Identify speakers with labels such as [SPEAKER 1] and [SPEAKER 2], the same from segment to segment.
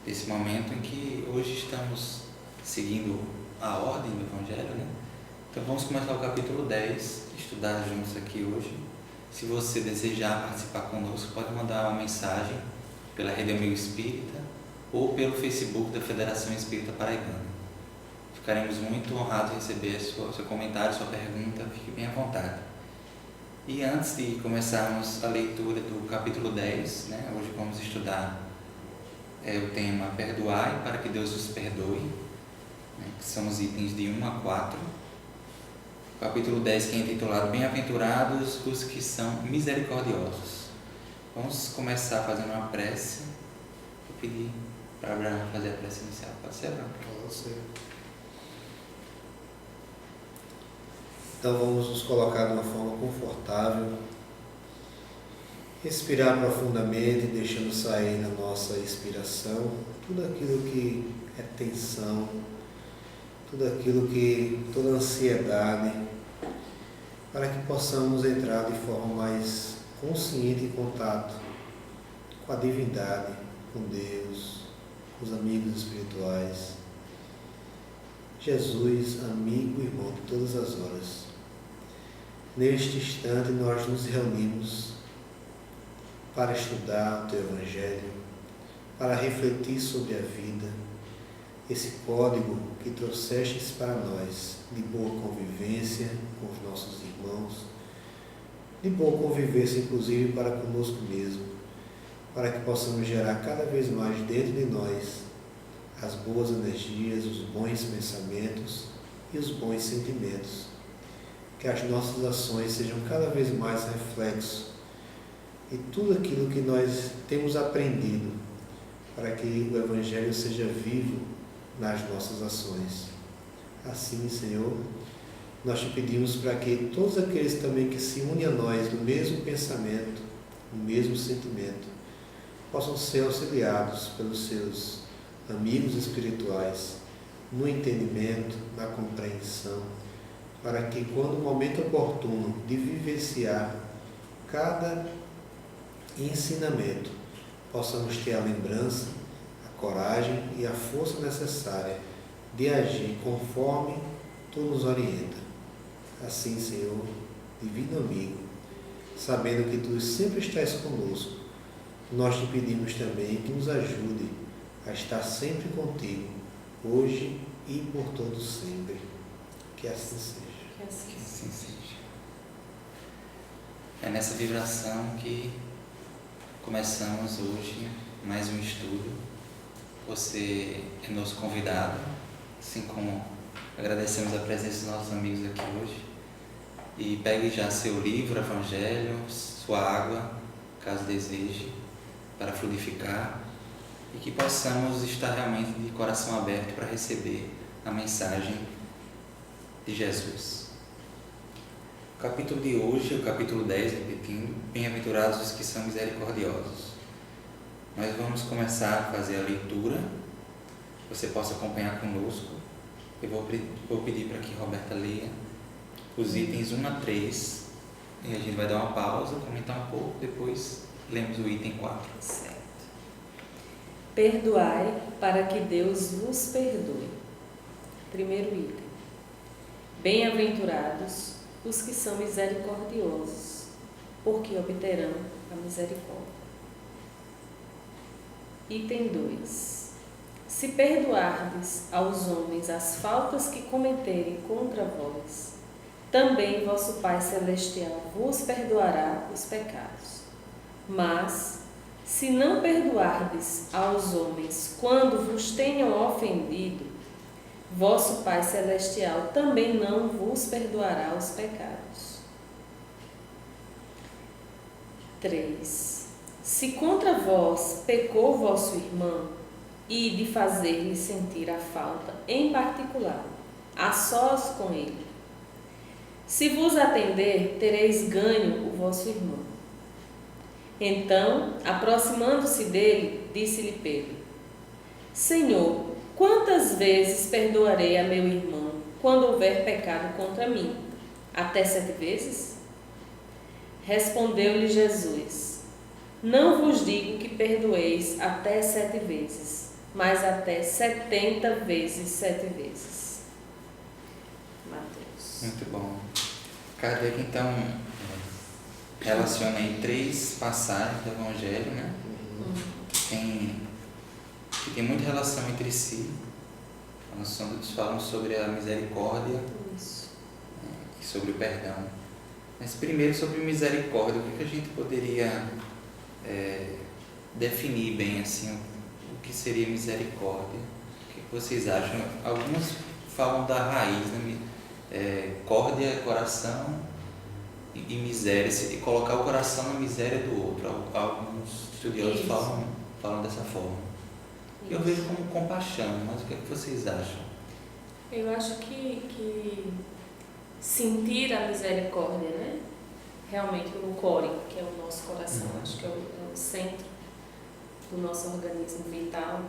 [SPEAKER 1] desse momento em que hoje estamos seguindo a ordem do Evangelho, né? Então vamos começar o capítulo 10, estudar juntos aqui hoje. Se você desejar participar conosco, pode mandar uma mensagem pela Rede Amigo Espírita ou pelo Facebook da Federação Espírita Paraibana. Ficaremos muito honrados em receber seu comentário, sua pergunta, fique bem à vontade. E antes de começarmos a leitura do capítulo 10, né, hoje vamos estudar o tema Perdoai para que Deus vos perdoe, né, que são os itens de 1 a 4. O capítulo 10 que é intitulado Bem-aventurados os que são misericordiosos. Vamos começar fazendo uma prece. Vou pedir para Abraão fazer a prece inicial. Pode ser, Abraão?
[SPEAKER 2] Pode ser. Então vamos nos colocar de uma forma confortável, respirar profundamente, deixando sair na nossa expiração tudo aquilo que é tensão, toda ansiedade, para que possamos entrar de forma mais consciente em contato com a divindade, com Deus, com os amigos espirituais. Jesus, amigo e irmão de todas as horas. Neste instante nós nos reunimos para estudar o Teu Evangelho, para refletir sobre a vida, esse código que trouxestes para nós, de boa convivência com os nossos irmãos, de boa convivência inclusive para conosco mesmo, para que possamos gerar cada vez mais dentro de nós as boas energias, os bons pensamentos e os bons sentimentos. Que as nossas ações sejam cada vez mais reflexo de tudo aquilo que nós temos aprendido, para que o Evangelho seja vivo nas nossas ações. Assim, Senhor, nós te pedimos para que todos aqueles também que se unem a nós no mesmo pensamento, no mesmo sentimento, possam ser auxiliados pelos seus amigos espirituais no entendimento, na compreensão, para que quando o momento oportuno de vivenciar cada ensinamento, possamos ter a lembrança, a coragem e a força necessária de agir conforme Tu nos orienta. Assim, Senhor, divino amigo, sabendo que Tu sempre estás conosco, nós te pedimos também que nos ajude a estar sempre contigo, hoje e por todo sempre. Que assim seja.
[SPEAKER 1] Que assim seja. É nessa vibração que começamos hoje mais um estudo. Você é nosso convidado, assim como agradecemos a presença dos nossos amigos aqui hoje. E pegue já seu livro, Evangelho, sua água, caso deseje, para fluidificar, e que possamos estar realmente de coração aberto para receber a mensagem de Jesus. O capítulo de hoje, o capítulo 10, repetindo, Bem-aventurados os que são misericordiosos. Nós vamos começar a fazer a leitura, você possa acompanhar conosco. Eu vou pedir para que Roberta leia os itens 1 a 3, e a gente vai dar uma pausa, comentar um pouco, depois lemos o item 4.
[SPEAKER 3] Certo. Perdoai para que Deus vos perdoe. Primeiro item. Bem-aventurados os que são misericordiosos, porque obterão a misericórdia. Item 2. Se perdoardes aos homens as faltas que cometerem contra vós, também vosso Pai Celestial vos perdoará os pecados. Mas, se não perdoardes aos homens quando vos tenham ofendido, vosso Pai Celestial também não vos perdoará os pecados. 3. Se contra vós pecou vosso irmão, e de fazer-lhe sentir a falta, em particular, a sós com ele. Se vos atender, tereis ganho o vosso irmão. Então, aproximando-se dele, disse-lhe Pedro: Senhor, quantas vezes perdoarei a meu irmão quando houver pecado contra mim? Até 7 vezes? Respondeu-lhe Jesus: Não vos digo que perdoeis até 7 vezes, mas até 70 vezes 7 vezes. Mateus.
[SPEAKER 1] Muito bom. Kardec, então, relaciona aí 3 passagens do Evangelho, né? Que tem muita relação entre si. Nós falamos sobre a misericórdia.
[SPEAKER 3] Isso.
[SPEAKER 1] E sobre o perdão. Mas primeiro sobre misericórdia, o que a gente poderia definir bem assim o que seria misericórdia? O que vocês acham? Alguns falam da raiz, né? Córdia é coração e miséria, e colocar o coração na miséria do outro. Alguns estudiosos falam dessa forma.
[SPEAKER 3] Isso.
[SPEAKER 1] Eu vejo como compaixão, mas o que vocês acham?
[SPEAKER 3] Eu acho que sentir a misericórdia, né? Realmente o core, que é o nosso coração, acho que é o centro do nosso organismo vital,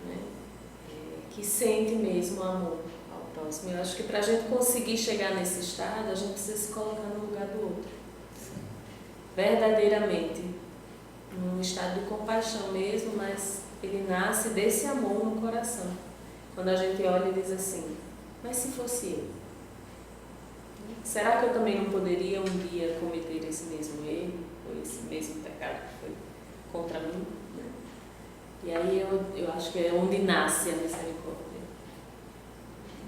[SPEAKER 3] né? Que sente mesmo o amor ao próximo. Eu acho que para a gente conseguir chegar nesse estado, a gente precisa se colocar no lugar do outro.
[SPEAKER 1] Sim.
[SPEAKER 3] Verdadeiramente, num estado de compaixão mesmo, mas ele nasce desse amor no coração. Quando a gente olha e diz assim, mas se fosse eu? Será que eu também não poderia um dia cometer esse mesmo erro, ou esse mesmo pecado que foi contra mim? Né? E aí eu acho que é onde nasce a misericórdia.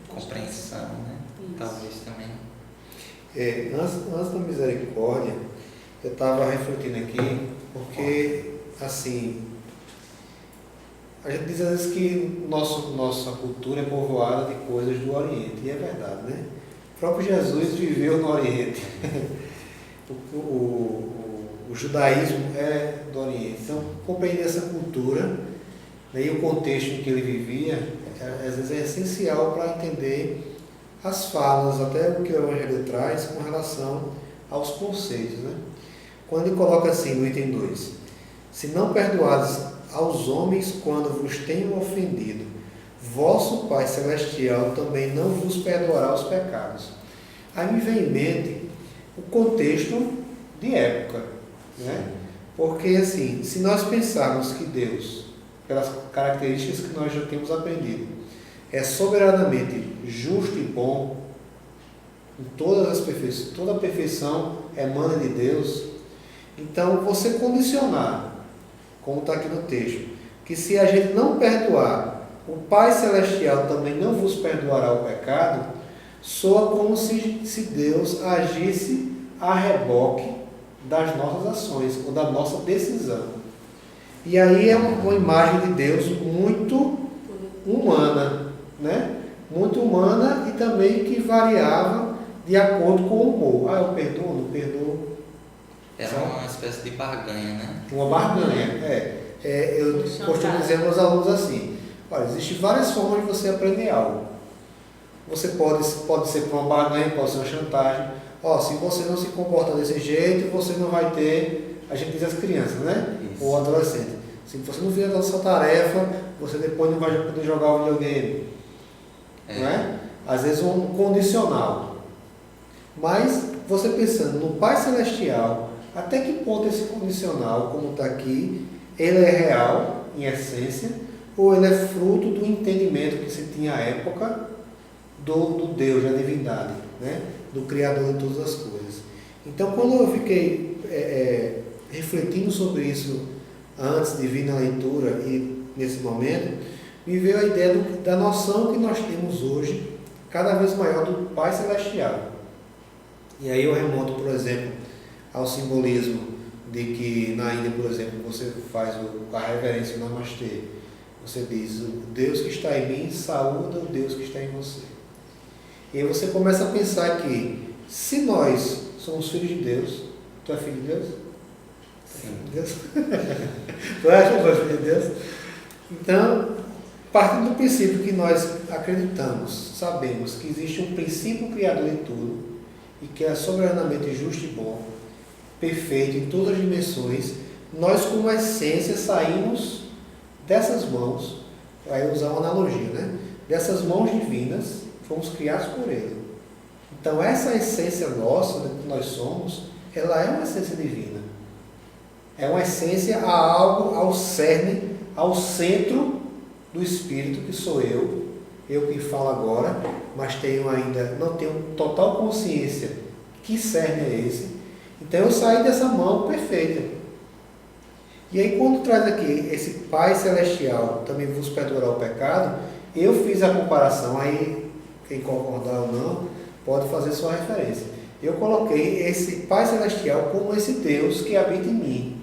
[SPEAKER 1] Compreensão, né?
[SPEAKER 3] Isso.
[SPEAKER 1] Talvez também.
[SPEAKER 2] Antes da misericórdia, eu estava refletindo aqui, porque, assim, a gente diz às vezes que nossa cultura é povoada de coisas do Oriente, e é verdade, né? O próprio Jesus viveu no Oriente. O judaísmo é do Oriente. Então, compreender essa cultura, né, e o contexto em que ele vivia, às vezes é essencial para entender as falas, até o que o Evangelho traz com relação aos conceitos, né? Quando ele coloca assim no item 2, se não perdoares aos homens quando vos tenham ofendido, vosso Pai Celestial também não vos perdoará os pecados. Aí me vem em mente o contexto de época, né? Porque assim, se nós pensarmos que Deus, pelas características que nós já temos aprendido, é soberanamente justo e bom, em todas as perfeições, toda a perfeição emana de Deus, então você condicionar, como está aqui no texto, que se a gente não perdoar, o Pai Celestial também não vos perdoará o pecado, soa como se Deus agisse a reboque das nossas ações, ou da nossa decisão. E aí é uma imagem de Deus muito humana, né? Muito humana e também que variava de acordo com o humor. Eu perdoo, não perdoo.
[SPEAKER 1] Era uma espécie de barganha, né?
[SPEAKER 2] Uma barganha, eu costumo dizer aos alunos assim, olha, existem várias formas de você aprender algo. Você pode ser por uma barganha, pode ser uma chantagem. Se você não se comporta desse jeito, você não vai ter, a gente diz as crianças, né?
[SPEAKER 1] Isso.
[SPEAKER 2] Ou adolescente. Se você não fizer a sua tarefa, você depois não vai poder jogar o videogame. Não é? Às vezes um condicional. Mas você pensando no Pai Celestial, até que ponto esse condicional, como está aqui, ele é real, em essência, ou ele é fruto do entendimento que se tinha à época do Deus, da divindade, né? Do Criador de todas as coisas. Então, quando eu fiquei refletindo sobre isso antes de vir na leitura e nesse momento, me veio a ideia da noção que nós temos hoje, cada vez maior, do Pai Celestial. E aí eu remonto, por exemplo, ao simbolismo de que na Índia, por exemplo, você faz a reverência no Namastê. Você diz, o Deus que está em mim saúda o Deus que está em você. E aí você começa a pensar que, se nós somos filhos de Deus, tu é filho de Deus?
[SPEAKER 1] Sim.
[SPEAKER 2] Deus? Tu acha que tu é filho de Deus? Então, partindo do princípio que nós acreditamos, sabemos que existe um princípio criador de tudo, e que é soberanamente justo e bom, perfeito em todas as dimensões, nós como essência saímos dessas mãos, vai usar uma analogia, né? Dessas mãos divinas, fomos criados por Ele. Então essa essência nossa, que nós somos, ela é uma essência divina. É uma essência a algo, ao cerne, ao centro do Espírito, que sou eu que falo agora, mas não tenho total consciência que cerne é esse. Então eu saí dessa mão perfeita. E aí quando traz aqui esse Pai Celestial também vos perdoará o pecado, eu fiz a comparação, aí quem concordar ou não, pode fazer sua referência. Eu coloquei esse Pai Celestial como esse Deus que habita em mim.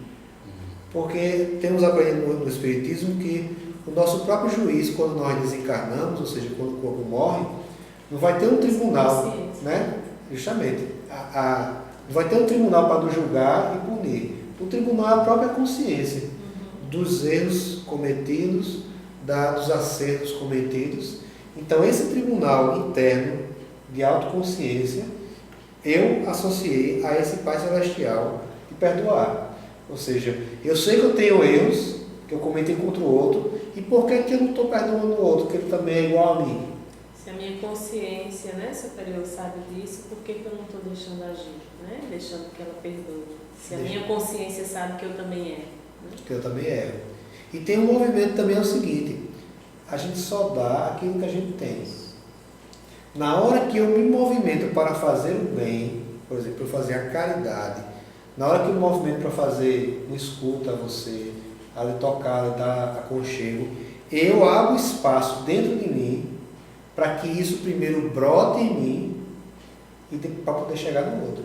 [SPEAKER 2] Porque temos aprendido no Espiritismo que o nosso próprio juiz, quando nós desencarnamos, ou seja, quando o corpo morre, não vai ter um tribunal, né? Justamente. Não vai ter um tribunal para nos julgar e punir. O tribunal é a própria consciência dos erros cometidos, dos acertos cometidos. Então, esse tribunal interno de autoconsciência, eu associei a esse Pai Celestial de perdoar. Ou seja, eu sei que eu tenho erros, que eu cometi contra o outro, e por que eu não estou perdoando o outro, que ele também é igual a mim?
[SPEAKER 3] Se a minha consciência, né, superior sabe disso, por que eu não estou deixando agir, né? Deixando que ela perdoe? Se a minha consciência sabe que eu também erro. Né?
[SPEAKER 2] Que eu também erro. E tem um movimento também, é o seguinte, a gente só dá aquilo que a gente tem. Na hora que eu me movimento para fazer o bem, por exemplo, para fazer a caridade, na hora que eu me movimento para fazer uma escuta a você, a lhe tocar, a lhe dar aconchego, eu abro espaço dentro de mim para que isso primeiro brote em mim e para poder chegar no outro.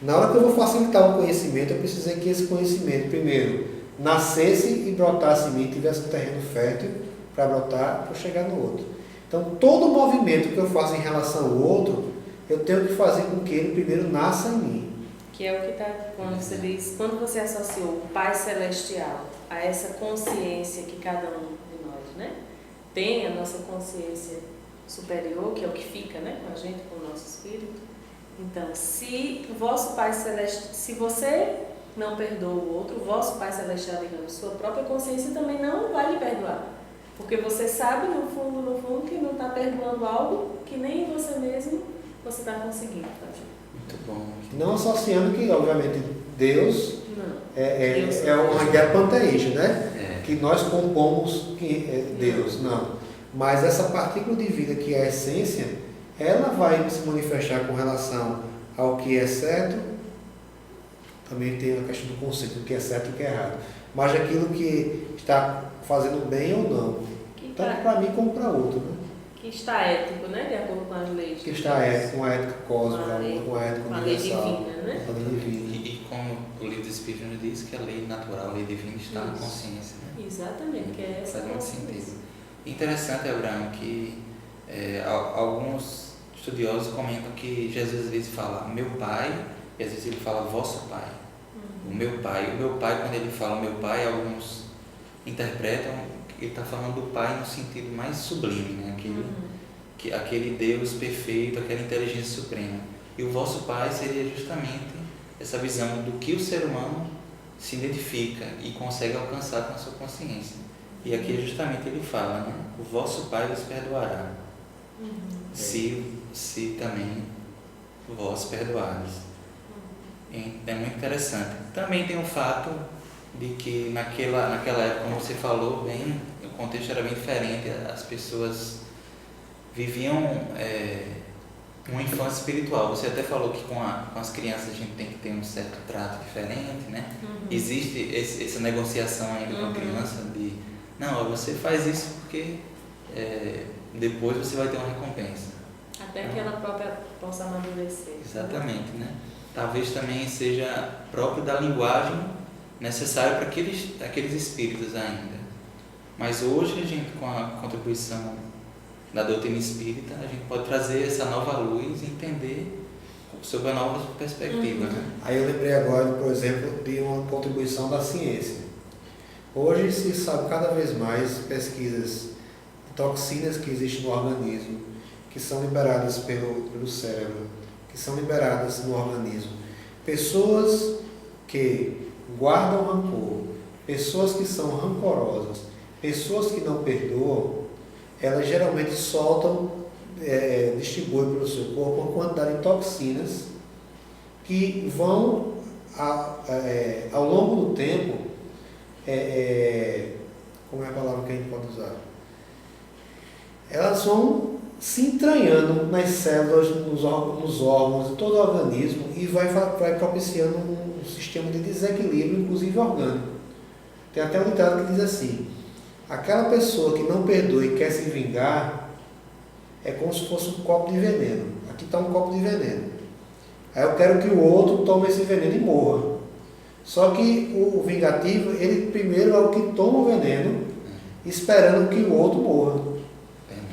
[SPEAKER 2] Na hora que eu vou facilitar um conhecimento, eu precisei que esse conhecimento primeiro nascesse e brotasse em mim, tivesse um terreno fértil para brotar, para chegar no outro. Então, todo movimento que eu faço em relação ao outro, eu tenho que fazer com que ele primeiro nasça em mim.
[SPEAKER 3] Que é o que está quando você diz, quando você associou o Pai Celestial a essa consciência que cada um de nós, né, tem, a nossa consciência superior, que é o que fica, né, com a gente, com o nosso espírito. Então, se o vosso Pai Celestial, se você não perdoa o outro, o vosso Pai Celestial, digamos, sua própria consciência também não vai lhe perdoar. Porque você sabe, no fundo, que não está perdoando algo que nem você mesmo você está conseguindo fazer.
[SPEAKER 1] Muito bom.
[SPEAKER 2] Não associando que, obviamente, Deus
[SPEAKER 3] Deus
[SPEAKER 2] é uma ideia panteísta, né?
[SPEAKER 1] É.
[SPEAKER 2] Que nós compomos Deus, não. Mas essa partícula de vida que é a essência, ela vai se manifestar com relação ao que é certo. Também tem a questão do conceito, do que é certo e o que é errado. Mas aquilo que está fazendo bem ou não. Tanto para mim como para outro, né?
[SPEAKER 3] Que está ético, né? De acordo com as leis.
[SPEAKER 2] Que está ético, com a ética cósmica, com a ética
[SPEAKER 3] com a lei
[SPEAKER 2] universal.
[SPEAKER 3] divina, né?
[SPEAKER 2] Com a lei divina.
[SPEAKER 1] E como o livro do Espírito nos diz que a lei natural, a lei divina está na
[SPEAKER 3] Isso.
[SPEAKER 1] consciência. Né?
[SPEAKER 3] Exatamente, que é essa
[SPEAKER 1] Faz muito
[SPEAKER 3] consciência.
[SPEAKER 1] sentido. Interessante, Abraão, que alguns estudiosos comentam que Jesus às vezes fala meu pai, e às vezes ele fala vosso pai. O meu pai, quando ele fala o meu pai, alguns interpretam que ele está falando do pai no sentido mais sublime, né? Aquele Deus perfeito, aquela inteligência suprema. E o vosso pai seria justamente essa visão do que o ser humano se identifica e consegue alcançar com a sua consciência. E aqui justamente ele fala, né? O vosso pai vos perdoará, se também vós perdoares. É muito interessante. Também tem o fato de que naquela época, como você falou bem, o contexto era bem diferente, as pessoas viviam uma infância espiritual. Você até falou que com as crianças a gente tem que ter um certo trato diferente, né? Existe essa negociação ainda com a criança de, não, você faz isso porque depois você vai ter uma recompensa.
[SPEAKER 3] Até que ela própria possa amadurecer.
[SPEAKER 1] Exatamente, né? Talvez também seja próprio da linguagem necessária para aqueles espíritos ainda. Mas hoje a gente, com a contribuição da doutrina espírita, a gente pode trazer essa nova luz e entender sob a nova perspectiva. Né?
[SPEAKER 2] Aí eu lembrei agora, por exemplo, de uma contribuição da ciência. Hoje se sabe cada vez mais pesquisas de toxinas que existem no organismo, que são liberadas pelo cérebro, que são liberadas no organismo. Pessoas que guardam rancor, pessoas que são rancorosas, pessoas que não perdoam, elas geralmente soltam, distribuem pelo seu corpo uma quantidade de toxinas que vão, ao longo do tempo, como é a palavra que a gente pode usar? Elas vão se entranhando nas células, nos órgãos, em todo o organismo e vai propiciando um sistema de desequilíbrio, inclusive orgânico. Tem até um ditado que diz assim: aquela pessoa que não perdoa e quer se vingar é como se fosse um copo de veneno. Aqui está um copo de veneno. Aí eu quero que o outro tome esse veneno e morra. Só que o vingativo, ele primeiro é o que toma o veneno, esperando que o outro morra.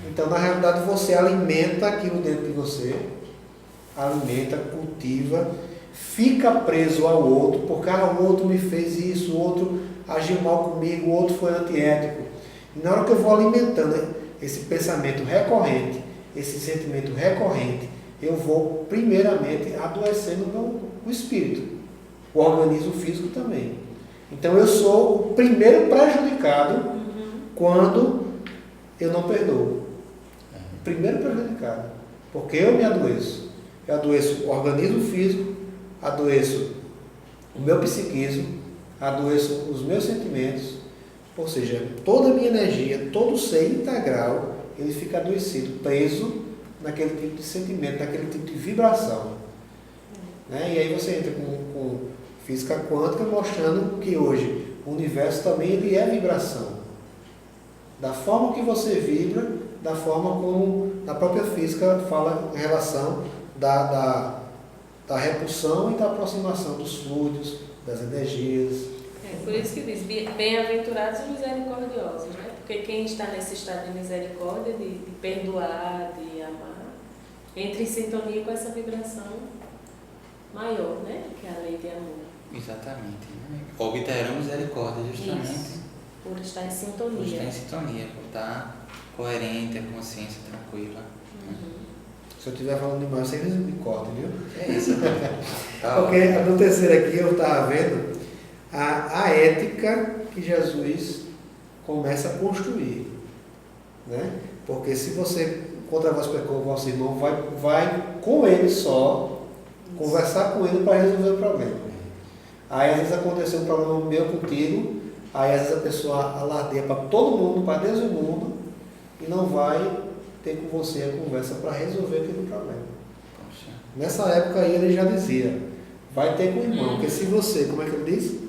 [SPEAKER 2] Então, na realidade, você alimenta aquilo dentro de você, alimenta, cultiva, fica preso ao outro, porque o outro me fez isso, o outro agiu mal comigo, o outro foi antiético. E na hora que eu vou alimentando esse pensamento recorrente, esse sentimento recorrente, eu vou primeiramente adoecendo o espírito, o organismo físico também. Então eu sou o primeiro prejudicado quando eu não perdoo. O primeiro prejudicado, porque eu me adoeço. Eu adoeço o organismo físico, adoeço o meu psiquismo, adoeço os meus sentimentos, ou seja, toda a minha energia, todo o ser integral, ele fica adoecido, preso naquele tipo de sentimento, naquele tipo de vibração. Né? E aí você entra com física quântica mostrando que hoje o universo também ele é vibração. Da forma que você vibra, da forma como a própria física fala em relação da repulsão e da aproximação dos fluidos, das energias.
[SPEAKER 3] Por isso que diz, bem-aventurados e misericordiosos, né? Porque quem está nesse estado de misericórdia, de perdoar, de amar, entra em sintonia com essa vibração maior, né? Que é a lei de amor.
[SPEAKER 1] Exatamente. Né? Obterão misericórdia justamente.
[SPEAKER 3] Isso. Por estar em sintonia.
[SPEAKER 1] Por estar em sintonia, por estar coerente, a consciência tranquila.
[SPEAKER 2] Se eu estiver falando demais, vocês me cortem, viu?
[SPEAKER 1] É isso.
[SPEAKER 2] Porque no terceiro aqui eu estava vendo a ética que Jesus começa a construir. Né? Porque se você contra vós pecou, vosso irmão, vai com ele só, conversar com ele para resolver o problema. Aí às vezes aconteceu um problema meu contigo, aí às vezes a pessoa alardeia para todo mundo, para Deus e o mundo, e não vai ter com você a conversa para resolver aquele problema.
[SPEAKER 1] Poxa.
[SPEAKER 2] Nessa época aí ele já dizia, vai ter com o irmão, porque se você, como é que ele diz?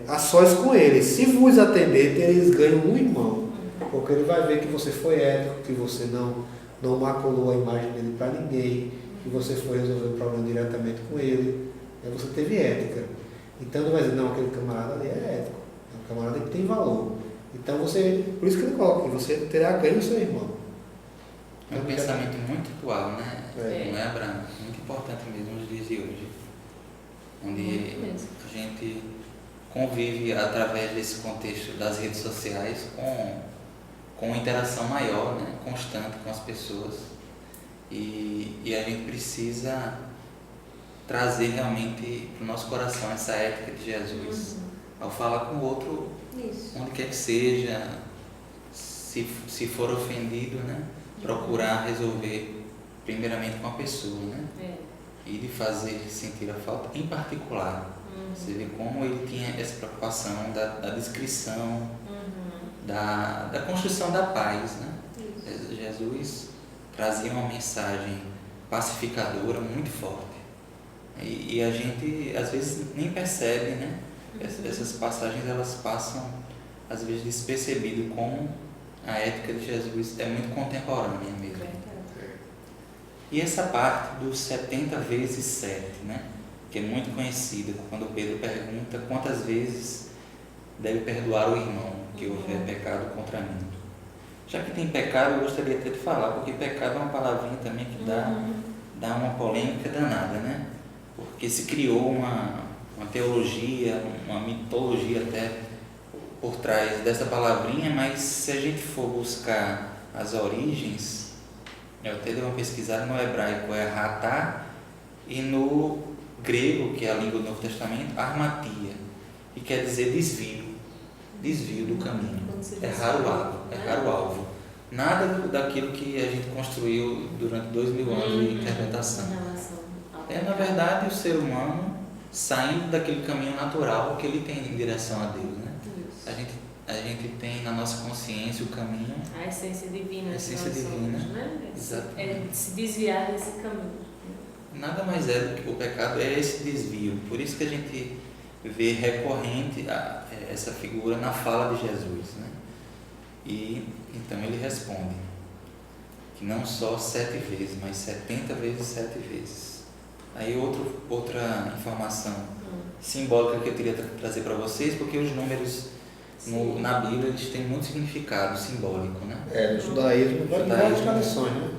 [SPEAKER 2] A sós com ele, se vos atender, tereis ganho um irmão, porque ele vai ver que você foi ético, que você não maculou a imagem dele para ninguém, que você foi resolver o problema diretamente com ele, aí você teve ética. Então ele vai dizer, não, aquele camarada ali é ético, é um camarada que tem valor. Então você, por isso que ele coloca, que você terá ganho o seu irmão.
[SPEAKER 1] É um pensamento muito atual, né?
[SPEAKER 2] É.
[SPEAKER 1] Não é, Abraão? Muito importante mesmo nos dias de hoje. Onde a gente convive através desse contexto das redes sociais com uma interação maior, né? Constante com as pessoas. E a gente precisa trazer realmente para o nosso coração essa ética de Jesus. Ao falar com o outro, onde quer que seja, se for ofendido, né? Procurar resolver primeiramente com a pessoa, né? E de fazer sentir a falta, em particular. Você vê como ele tinha essa preocupação da descrição, da construção da paz, né? Jesus trazia uma mensagem pacificadora muito forte. E a gente às vezes nem percebe, né? Essas passagens elas passam às vezes despercebido, como a ética de Jesus é muito contemporânea mesmo. E essa parte dos 70 vezes 7, né? Que é muito conhecida, quando Pedro pergunta quantas vezes deve perdoar o irmão que houver pecado contra mim. Já que tem pecado, eu gostaria até de falar, porque pecado é uma palavrinha também que dá uma polêmica danada, né? Porque se criou uma teologia, uma mitologia até por trás dessa palavrinha, mas se a gente for buscar as origens, eu até dei uma pesquisada, no hebraico é ratá e no grego, que é a língua do Novo Testamento, armatia, e quer dizer desvio do caminho, errar o alvo. Nada daquilo que a gente construiu durante 2000 anos de interpretação. É, na verdade, o ser humano saindo daquele caminho natural que ele tem em direção a Deus, né? a gente tem na nossa consciência o caminho.
[SPEAKER 3] A essência divina.
[SPEAKER 1] A essência
[SPEAKER 3] que nós
[SPEAKER 1] divina.
[SPEAKER 3] somos, né?
[SPEAKER 1] Exatamente.
[SPEAKER 3] É se desviar desse caminho.
[SPEAKER 1] Nada mais é do que o pecado, é esse desvio. Por isso que a gente vê recorrente essa figura na fala de Jesus, né? E então ele responde que não só 7 vezes, mas 70 vezes 7 vezes. Aí outra informação simbólica que eu queria trazer para vocês, porque os números na Bíblia eles têm muito significado simbólico, né?
[SPEAKER 2] No judaísmo, várias tradições, né?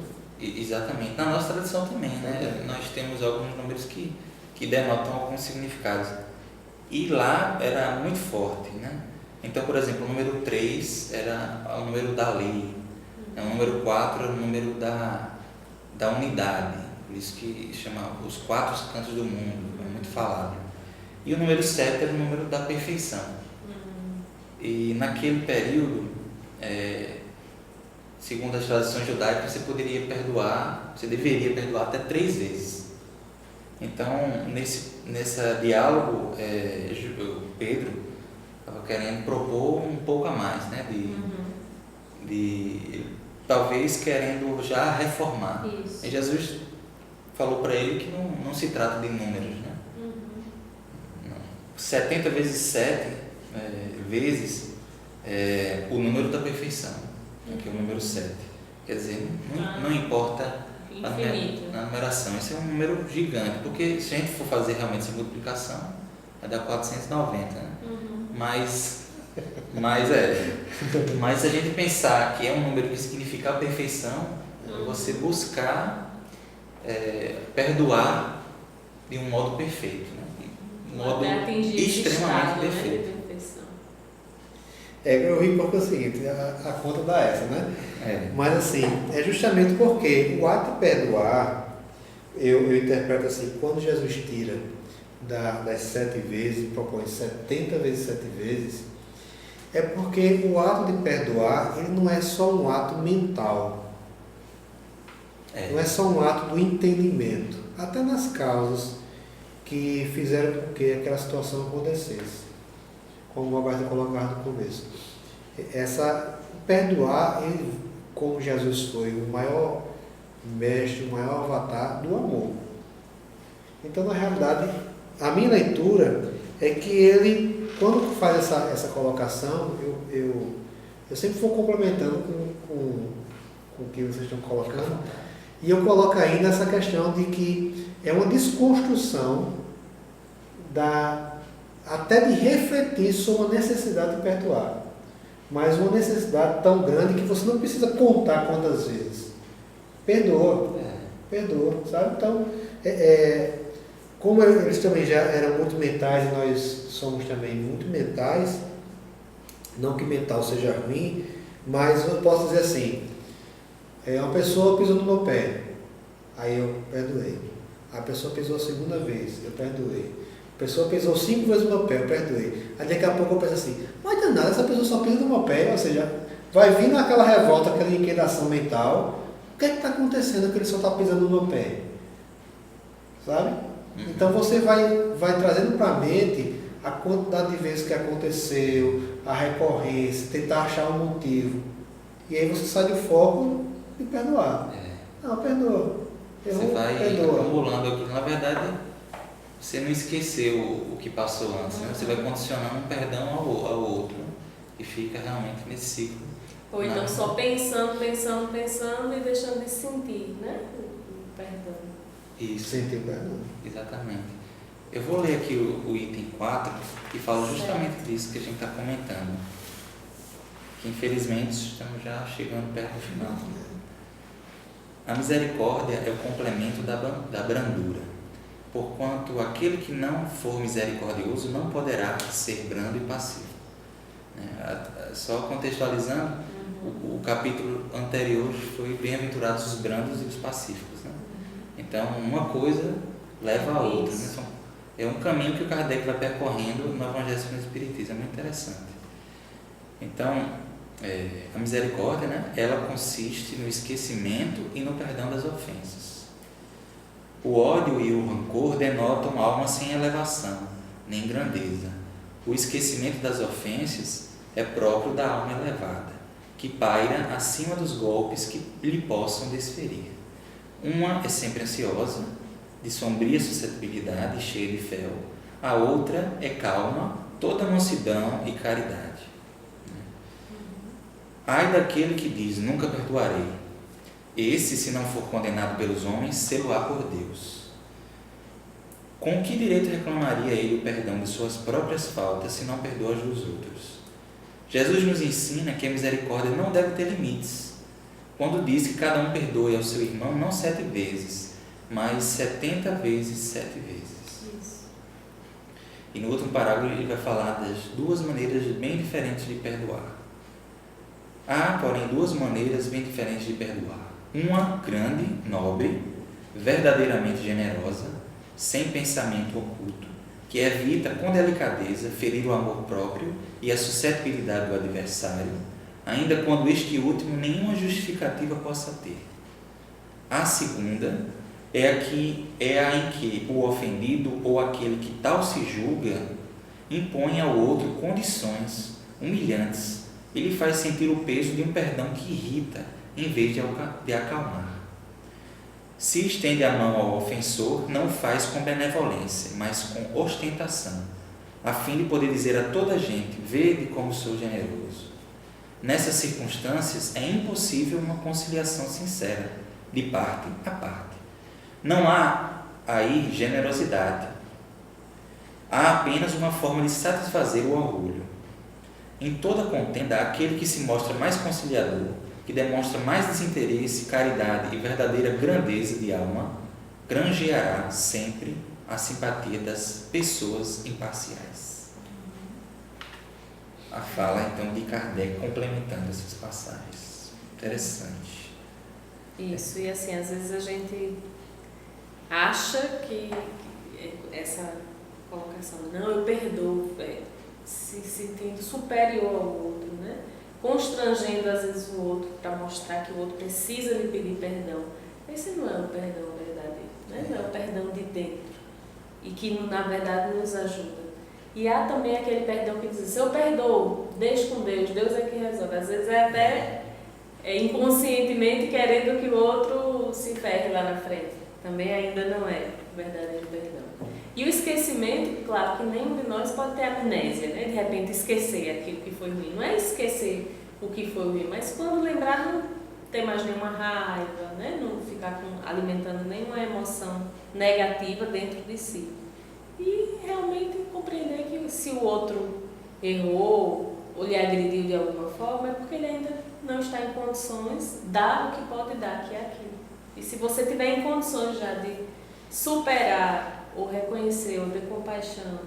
[SPEAKER 1] Exatamente. Na nossa tradição também, né? Nós temos alguns números que denotam alguns significados. E lá era muito forte, né? Então, por exemplo, o número 3 era o número da lei, o número 4 era o número da unidade, por isso que chama os 4 cantos do mundo, é muito falado. E o número 7 era o número da perfeição. E naquele período, segundo as tradições judaicas, você deveria perdoar até 3 vezes. Então, nesse diálogo, Pedro estava querendo propor um pouco a mais, né? Talvez querendo já reformar.
[SPEAKER 3] Isso.
[SPEAKER 1] E Jesus falou para ele que não se trata de números, né? 70 vezes 7 vezes o número da perfeição, que é o número 7. Quer dizer, não importa a numeração, esse é um número gigante, porque se a gente for fazer realmente essa multiplicação, vai dar 490, né? Mas se a gente pensar que é um número que significa a perfeição, é você buscar perdoar de um modo perfeito, né? De um modo extremamente perfeito.
[SPEAKER 3] Né?
[SPEAKER 2] Eu ri porque é o seguinte, a conta dá essa, né? Mas assim, é justamente porque o ato de perdoar, eu interpreto assim, quando Jesus tira das 7 vezes e propõe 70 vezes 7 vezes, é porque o ato de perdoar, ele não é só um ato mental, não é só um ato do entendimento, até nas causas que fizeram com que aquela situação acontecesse, como o Alberto colocava no começo. Perdoar, ele, como Jesus foi o maior mestre, o maior avatar do amor. Então, na realidade, a minha leitura é que ele, quando faz essa colocação, eu sempre vou complementando com o que vocês estão colocando, e eu coloco ainda essa questão de que é uma desconstrução até de refletir sobre a necessidade de perdoar, mas uma necessidade tão grande que você não precisa contar quantas vezes. Perdoa, sabe? Então, como eles também já eram muito mentais e nós somos também muito mentais, não que mental seja ruim, mas eu posso dizer assim, uma pessoa pisou no meu pé, aí eu perdoei. A pessoa pisou a segunda vez, eu perdoei. A pessoa pisou 5 vezes no meu pé, eu perdoei. Aí daqui a pouco eu penso assim, mas danada, essa pessoa só pisa no meu pé, ou seja, vai vir naquela revolta, aquela inquietação mental, o que está acontecendo que ele só está pisando no meu pé? Sabe? Então você vai trazendo para a mente a quantidade de vezes que aconteceu, a recorrência, tentar achar um motivo. E aí você sai do foco de perdoar. Não, perdoa.
[SPEAKER 1] Você vai acumulando aquilo. Na verdade, você não esqueceu o que passou antes, né? Você vai condicionando um perdão ao outro e fica realmente nesse ciclo.
[SPEAKER 3] Ou então só pensando e deixando de sentir, né? O perdão.
[SPEAKER 1] Isso.
[SPEAKER 2] Sentir o perdão.
[SPEAKER 1] Exatamente. Eu vou ler aqui o item 4, que fala justamente disso que a gente está comentando. Que infelizmente estamos já chegando perto do final. A misericórdia é o complemento da brandura, porquanto aquele que não for misericordioso não poderá ser brando e passivo. Só contextualizando, o capítulo anterior foi bem-aventurados os brandos e os pacíficos, né? Então, uma coisa leva a outra, né? É um caminho que o Kardec vai percorrendo no Evangelho segundo o Espiritismo, é muito interessante. Então, a misericórdia, né, ela consiste no esquecimento e no perdão das ofensas. O ódio e o rancor denotam alma sem elevação, nem grandeza. O esquecimento das ofensas é próprio da alma elevada, que paira acima dos golpes que lhe possam desferir. Uma é sempre ansiosa, de sombria suscetibilidade e cheia de fel. A outra é calma, toda mansidão e caridade. Ai daquele que diz, nunca perdoarei. Esse, se não for condenado pelos homens, sê-lo-á por Deus. Com que direito reclamaria ele o perdão de suas próprias faltas, se não perdoa as dos outros? Jesus nos ensina que a misericórdia não deve ter limites, quando diz que cada um perdoe ao seu irmão não 7 vezes, mas 70 vezes 7 vezes.
[SPEAKER 3] Isso.
[SPEAKER 1] E no último parágrafo ele vai falar das 2 maneiras bem diferentes de perdoar. Há, porém, 2 maneiras bem diferentes de perdoar. Uma grande, nobre, verdadeiramente generosa, sem pensamento oculto, que evita com delicadeza ferir o amor próprio e a suscetibilidade do adversário, ainda quando este último nenhuma justificativa possa ter. A segunda é a em que o ofendido ou aquele que tal se julga impõe ao outro condições humilhantes e lhe faz sentir o peso de um perdão que irrita, em vez de acalmar. Se estende a mão ao ofensor, não faz com benevolência, mas com ostentação, a fim de poder dizer a toda a gente, vede como sou generoso. Nessas circunstâncias, é impossível uma conciliação sincera, de parte a parte. Não há aí generosidade. Há apenas uma forma de satisfazer o orgulho. Em toda contenda, aquele que se mostra mais conciliador, que demonstra mais desinteresse, caridade e verdadeira grandeza de alma, granjeará sempre a simpatia das pessoas imparciais. A fala, então, de Kardec complementando essas passagens. Interessante.
[SPEAKER 3] Isso, e assim, às vezes a gente acha que essa colocação, não, eu perdoo, se sentindo superior ao outro, né? Constrangendo às vezes o outro para mostrar que o outro precisa lhe pedir perdão. Esse não é o perdão verdadeiro, né? Não é o perdão de dentro e que na verdade nos ajuda. E há também aquele perdão que diz, se eu perdoo, deixa com Deus, Deus é que resolve. Às vezes é até inconscientemente querendo que o outro se ferre lá na frente. Também ainda não é o verdadeiro perdão. E o esquecimento, claro que nenhum de nós pode ter amnésia, né? De repente esquecer aquilo que foi ruim. Não é esquecer o que foi ruim, mas quando lembrar não ter mais nenhuma raiva, né? Não ficar alimentando nenhuma emoção negativa dentro de si. E realmente compreender que se o outro errou ou lhe agrediu de alguma forma, é porque ele ainda não está em condições de dar o que pode dar, que é aquilo. E se você tiver em condições já de superar ou reconhecer, ou ter compaixão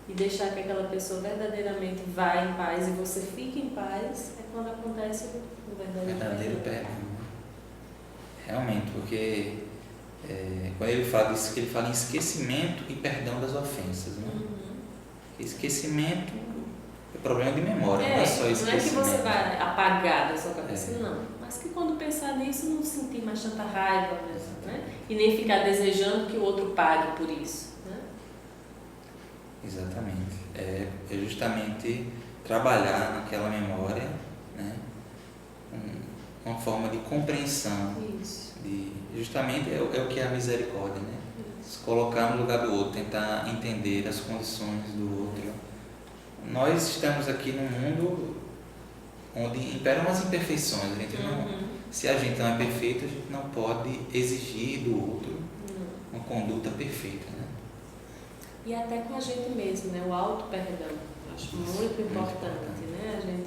[SPEAKER 3] e deixar que aquela pessoa verdadeiramente vá em paz e você fique em paz, é quando acontece o verdadeiro
[SPEAKER 1] perdão. Realmente, porque quando ele fala disso, ele fala em esquecimento e perdão das ofensas, né? Esquecimento é problema de memória, não é só esquecimento.
[SPEAKER 3] Não é que você vai apagar da sua cabeça, não. Mas que quando pensar nisso, não sentir mais tanta raiva mesmo, né? E nem ficar desejando que o outro pague por isso, né?
[SPEAKER 1] Exatamente. É justamente trabalhar naquela memória, né? Uma forma de compreensão.
[SPEAKER 3] Isso.
[SPEAKER 1] Justamente é o que é a misericórdia, né? Se colocar no lugar do outro, tentar entender as condições do outro. Nós estamos aqui num mundo onde imperam as imperfeições. A gente se a gente não é perfeito, a gente não pode exigir do outro uma conduta perfeita, né?
[SPEAKER 3] E até com a gente mesmo, né? O auto-perdão. Acho muito importante, né? A gente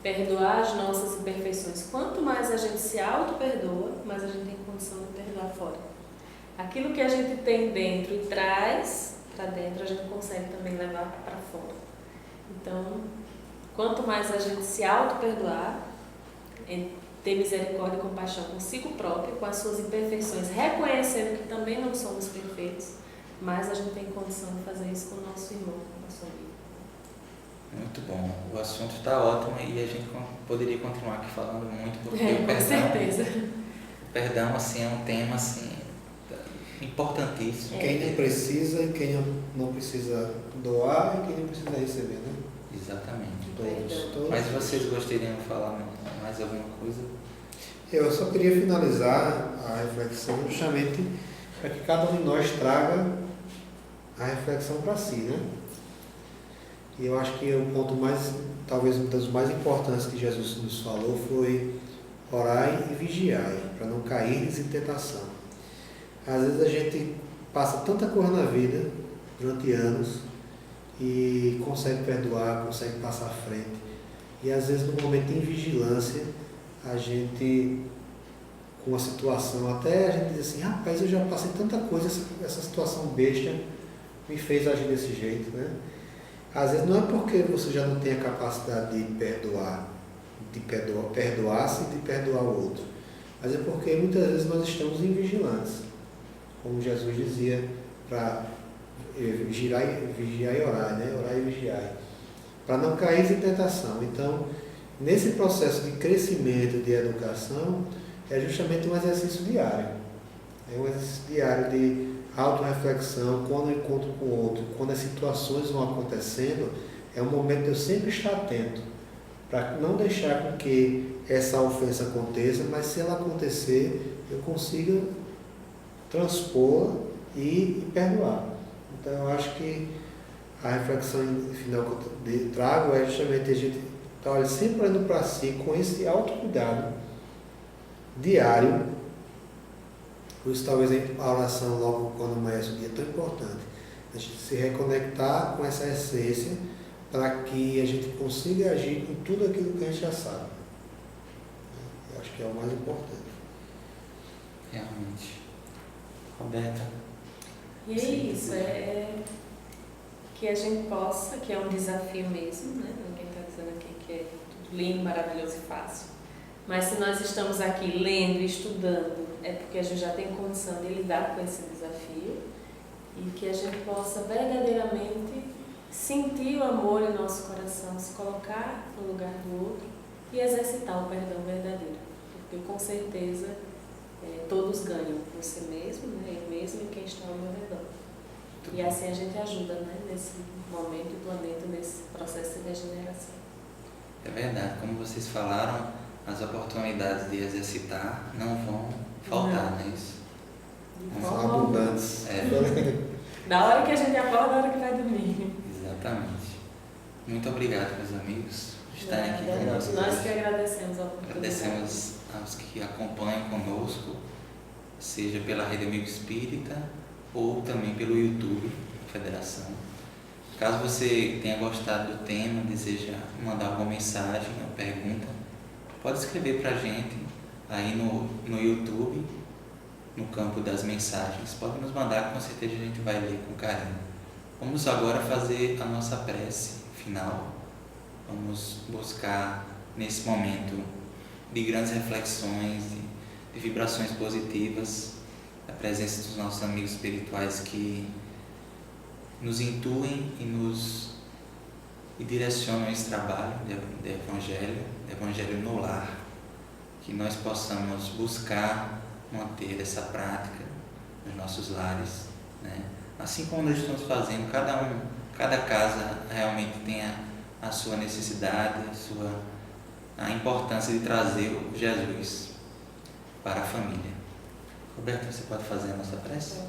[SPEAKER 3] perdoar as nossas imperfeições. Quanto mais a gente se auto-perdoa, mais a gente tem condição de perdoar fora. Aquilo que a gente tem dentro e traz para dentro, a gente consegue também levar para fora. Então, quanto mais a gente se auto-perdoar, ter misericórdia e compaixão consigo próprio, com as suas imperfeições, reconhecendo que também não somos perfeitos, mais a gente tem condição de fazer isso com o nosso irmão, com o nosso amigo.
[SPEAKER 1] Muito bom. O assunto está ótimo e a gente poderia continuar aqui falando muito, porque o perdão,
[SPEAKER 3] com certeza.
[SPEAKER 1] O perdão assim, é um tema assim, importantíssimo.
[SPEAKER 2] Quem não precisa e quem não precisa doar e quem não precisa receber, né?
[SPEAKER 1] Exatamente.
[SPEAKER 2] Todos.
[SPEAKER 1] Mas vocês gostariam de falar mais alguma coisa?
[SPEAKER 2] Eu só queria finalizar a reflexão justamente para que cada um de nós traga a reflexão para si, né? E eu acho que o ponto mais, talvez um dos mais importantes que Jesus nos falou foi orai e vigiai, para não cair em tentação. Às vezes a gente passa tanta coisa na vida, durante anos, e consegue perdoar, consegue passar à frente. E às vezes no momento de invigilância, a gente, com a situação, até a gente diz assim, rapaz, eu já passei tanta coisa, essa situação besta me fez agir desse jeito, né? Às vezes não é porque você já não tem a capacidade de perdoar-se e de perdoar o outro, mas é porque muitas vezes nós estamos invigilantes, como Jesus dizia, para vigiar e orar, né? Orar e vigiar, para não cair em tentação. Então, nesse processo de crescimento, de educação, é justamente um exercício diário. É um exercício diário de autorreflexão, quando eu encontro com o outro, quando as situações vão acontecendo, é um momento de eu sempre estar atento, para não deixar com que essa ofensa aconteça, mas se ela acontecer, eu consiga transpor e perdoar. Então, eu acho que a reflexão final que eu trago é justamente a gente estar sempre olhando para si com esse autocuidado diário. Por isso, talvez a oração logo quando amanhece o dia é tão importante. A gente se reconectar com essa essência para que a gente consiga agir com tudo aquilo que a gente já sabe. Eu acho que é o mais importante.
[SPEAKER 1] Realmente. Roberta?
[SPEAKER 3] E é isso, é que a gente possa, que é um desafio mesmo, né? Ninguém está dizendo aqui que é tudo lindo, maravilhoso e fácil. Mas se nós estamos aqui lendo e estudando, é porque a gente já tem condição de lidar com esse desafio e que a gente possa verdadeiramente sentir o amor em nosso coração, se colocar no lugar do outro e exercitar o perdão verdadeiro. Porque com certeza todos ganham, você mesmo, né? Eu mesmo e quem está ao meu redor. E assim a gente ajuda, né? Nesse momento do planeta, nesse processo de regeneração.
[SPEAKER 1] É verdade, como vocês falaram, as oportunidades de exercitar não vão faltar, não é isso?
[SPEAKER 2] São abundantes.
[SPEAKER 3] Da hora que a gente acorda, da hora que vai dormir.
[SPEAKER 1] Exatamente. Muito obrigado, meus amigos, por estarem aqui conosco.
[SPEAKER 3] Nós que agradecemos a oportunidade.
[SPEAKER 1] Agradecemos aos que acompanham conosco, seja pela Rede Amigo Espírita ou também pelo YouTube da Federação. Caso você tenha gostado do tema, deseja mandar alguma mensagem ou pergunta, pode escrever para a gente aí no YouTube, no campo das mensagens. Pode nos mandar, com certeza a gente vai ler com carinho. Vamos agora fazer a nossa prece final. Vamos buscar nesse momento de grandes reflexões, de vibrações positivas, a presença dos nossos amigos espirituais que nos intuem e direcionam esse trabalho de evangelho no lar, que nós possamos buscar manter essa prática nos nossos lares, né? Assim como nós estamos fazendo, cada casa realmente tem a sua necessidade, a importância de trazer o Jesus para a família. Roberto, você pode fazer a nossa prece?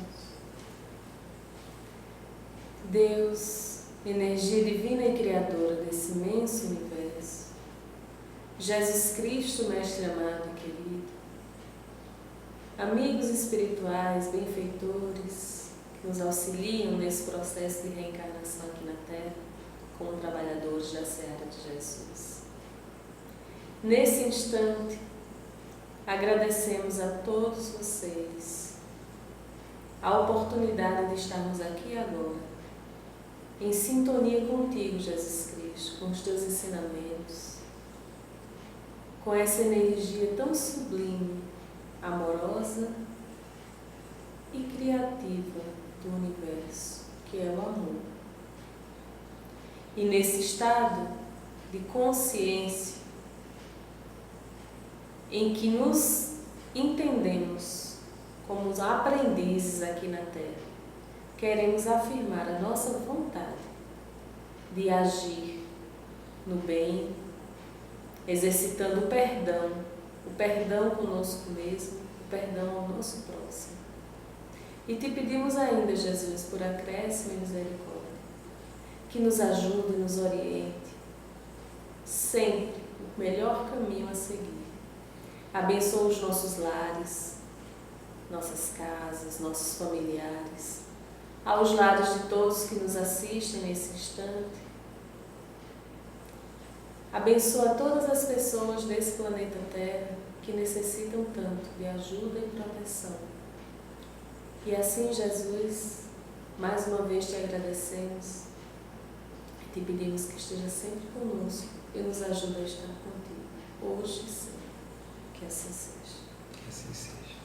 [SPEAKER 3] Deus, energia divina e criadora desse imenso universo, Jesus Cristo, Mestre amado e querido, amigos espirituais, benfeitores, que nos auxiliam nesse processo de reencarnação aqui na Terra, como trabalhadores da seara de Jesus. Nesse instante, agradecemos a todos vocês a oportunidade de estarmos aqui agora, em sintonia contigo, Jesus Cristo, com os teus ensinamentos, com essa energia tão sublime, amorosa e criativa do universo, que é o amor. E nesse estado de consciência em que nos entendemos como os aprendizes aqui na Terra, queremos afirmar a nossa vontade de agir no bem, exercitando o perdão conosco mesmo, o perdão ao nosso próximo. E te pedimos ainda, Jesus, por acréscimo e misericórdia, que nos ajude e nos oriente sempre o melhor caminho a seguir. Abençoa os nossos lares, nossas casas, nossos familiares, aos lares de todos que nos assistem nesse instante. Abençoa todas as pessoas desse planeta Terra que necessitam tanto de ajuda e proteção. E assim, Jesus, mais uma vez te agradecemos e te pedimos que esteja sempre conosco e nos ajude a estar contigo, hoje e sempre. Que assim seja.
[SPEAKER 1] Que assim seja.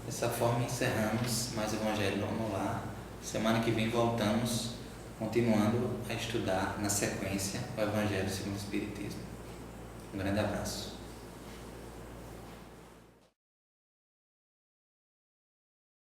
[SPEAKER 1] Dessa forma encerramos mais o Evangelho no Lar. Semana que vem voltamos, continuando a estudar na sequência o Evangelho segundo o Espiritismo. Um grande abraço.